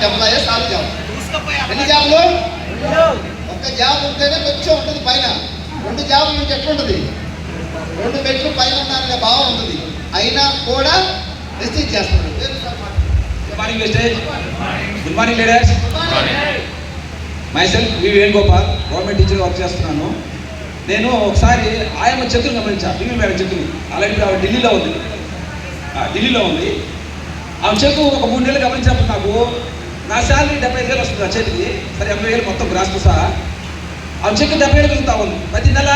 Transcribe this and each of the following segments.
Government employees 4 job. ఎన్ని జాబులు? ఒక్క జాబ్ ఉంటేనే కొంచెం ఉంటుంది పైన. 2 జాబులు ఉంటే ఎట్లుంటుంది? 2 మెట్లు పైన ఉన్నారనే భావం ఉంటుంది. అయినా కూడా రెస్ట్రిక్ట్ చేస్తున్నాడు. గుడ్ మార్నింగ్ వెస్టేజ్. Good morning leaders. Myself V Venugopal, government teacher work చేస్తున్నాను. నేను ఒకసారి ఆయమ్మ చెక్కులు గమనించాను. టీవీ మేడం చెక్కులు అలాంటి ఆవిడ ఢిల్లీలో ఉంది. ఆమె చెక్కు ఒక 3 నెలలు గమనించినప్పుడు నాకు నా శాలరీ 75,000 వస్తుంది ఆ చేతికి. సరే 80,000 మొత్తం గ్రాస్తో సహా. ఆమె చెక్కు 70,000 పెరుగుతూ ఉంది. ప్రతి నెల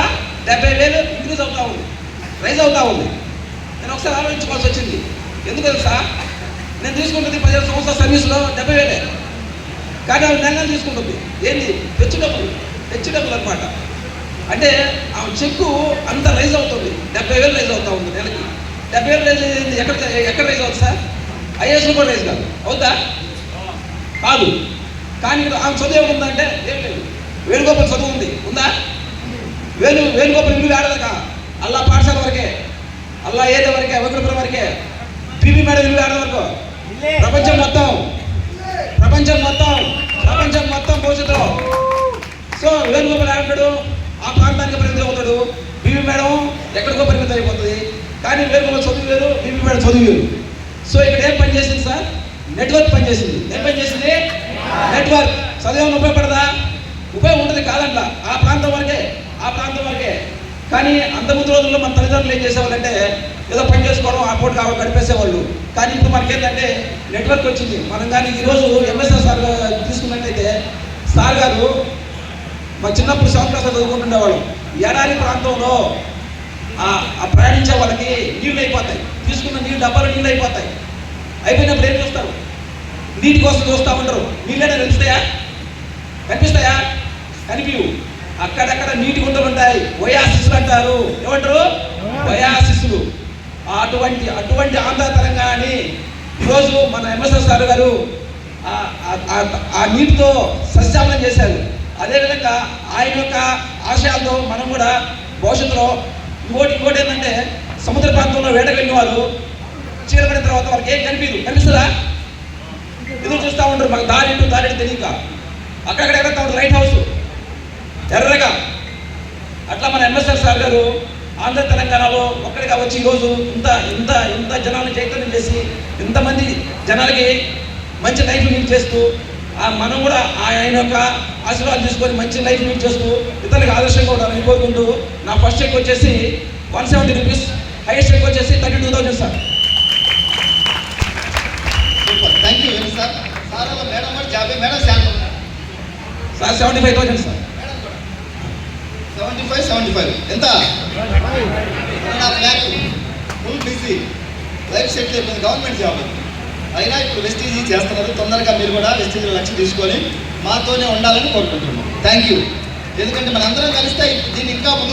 70,000 ఇంక్రీజ్ అవుతూ ఉంది, రైజ్ అవుతూ ఉంది. నేను ఒకసారి ఆలోచించుకోవాల్సి వచ్చింది. ఎందుకు తెలుసా? నేను తీసుకుంటుంది 15 సంవత్సరాల సర్వీస్లో 70,000, కానీ ఆమె నెల తీసుకుంటుంది. ఏంటి? తెచ్చు డబ్బులు అనమాట. అంటే ఆమె చెక్కు అంత రైజ్ అవుతుంది. 70,000 రైజ్ అవుతూ ఉంది నెలకి. 70,000 రైజ్ అయింది. ఎక్కడ రైజ్ అవుతుంది సార్? ఐఏఎస్లో కూడా రైజ్ కాదు, అవుతా కాదు. కానీ ఆమె చదువు ఏముందంటే ఏం లేదు. వేణుగోపాల్ చదువు ఉందా? వేణుగోపాల్ ఇల్లు ఆడదక అల్లా పాఠశాల వరకే, అల్లా ఏదో వరకే, వకరపురం వరకే, టీవీ మేడం ఇల్లు ఆడద వరకు. ప్రపంచం మొత్తం భవిష్యత్తులో. సో వేణుగోపాల్ ఆడతాడు, ఆ ప్రాంతానికి పరిమితం అవుతాడు. బీవీ మేడం ఎక్కడికో పరిమితం అయిపోతుంది. కానీ వేణుగోపాల్ చదువు వేరు, బీవీ మేడం చదువు వేరు. సో ఇక్కడ ఏం పని చేసింది సార్? నెట్వర్క్ పని చేసింది. ఏం పని చేసింది? నెట్వర్క్. చదివేమని ఉపయోగపడదా? ఉపయోగం ఉంటుంది కాదంట. ఆ ప్రాంతం వరకే. కానీ అంతకుముందు రోజుల్లో మన తల్లిదండ్రులు ఏం చేసేవాళ్ళంటే ఏదో పని చేసుకోవడం, ఆ పూట కావాలి గడిపేసేవాళ్ళు. కానీ ఇప్పుడు మనకేంటంటే నెట్వర్క్ వచ్చింది. మనం కానీ ఈరోజు ఎంఎస్ఆర్ సార్ తీసుకున్నట్లయితే సార్ గారు మా చిన్నప్పుడు 7th క్లాస్లో చదువుకుంటుండేవాళ్ళు. ఎడారి ప్రాంతంలో ఆ ప్రయాణించే వాళ్ళకి నీళ్ళు అయిపోతాయి. తీసుకున్న నీళ్ళు డబ్బాలు నీళ్ళు అయిపోతాయి. అయిపోయినప్పుడు ఏం చూస్తారు? నీటి కోసం చూస్తూ ఉంటారు. నీళ్ళైనా కనిపిస్తాయా? కనిపించవు. అక్కడక్కడ నీటి గుంటలు ఉంటాయి. ఒయాసిస్లు అంటారు. ఏమంటారు? ఒయాసిస్లు. అటువంటి ఆంధ్ర తెలంగాణని ఈరోజు మన ఎంఎస్ఆర్ సార్ గారు ఆ నీటితో సస్యామలం చేశారు. అదేవిధంగా ఆయన యొక్క ఆశయాలతో మనం కూడా భవిష్యత్తులో ఇంకోటి ఏంటంటే సముద్ర ప్రాంతంలో వేటకు వెళ్ళిన వాళ్ళు చీరపడిన తర్వాత వాళ్ళకి ఏం కనిపిస్తుందా? ఎదురు చూస్తూ ఉంటారు. మాకు దారి తెలియక అక్కడక్కడ ఎక్కడ ఉంటారు. లైట్ హౌస్ ఎర్రగా. అట్లా మన ఎంఎస్ఆర్ సార్ గారు ఆంధ్ర తెలంగాణలో ఒక్కడిగా వచ్చి ఈరోజు ఇంత జనాలను చైతన్యం చేసి ఇంతమంది జనాలకి మంచి లైఫ్ లీడ్ చేస్తూ మనం కూడా ఆయన యొక్క ఆశీర్వాదం తీసుకొని మంచి లైఫ్ లీడ్ చేస్తూ ఇతరులకు ఆదర్శంగా ఉండాలని కోరుకుంటూ నా ఫస్ట్ చెక్ వచ్చేసి 170 రూపీస్, హైయెస్ట్ చెక్ వచ్చేసి 32,000 sir. Super, thank you very sir. Sir వాళ్ళ మేడం కూడా 50 మేడం శాంపుల్ సార్ 75,000 సార్. 75 ఎంత? 1.5 lakh. Full busy, life settle అయిపోయింది, గవర్నమెంట్ జాబ్. అయినా ఇప్పుడు వెస్టీజీ చేస్తున్నారు. తొందరగా మీరు కూడా వెస్టీజీలో లక్ష్యం తీసుకొని మాతోనే ఉండాలని కోరుకుంటున్నాం. Thank you. ఎందుకంటే మనందరం కలిస్తే దీన్ని ఇంకా ముందు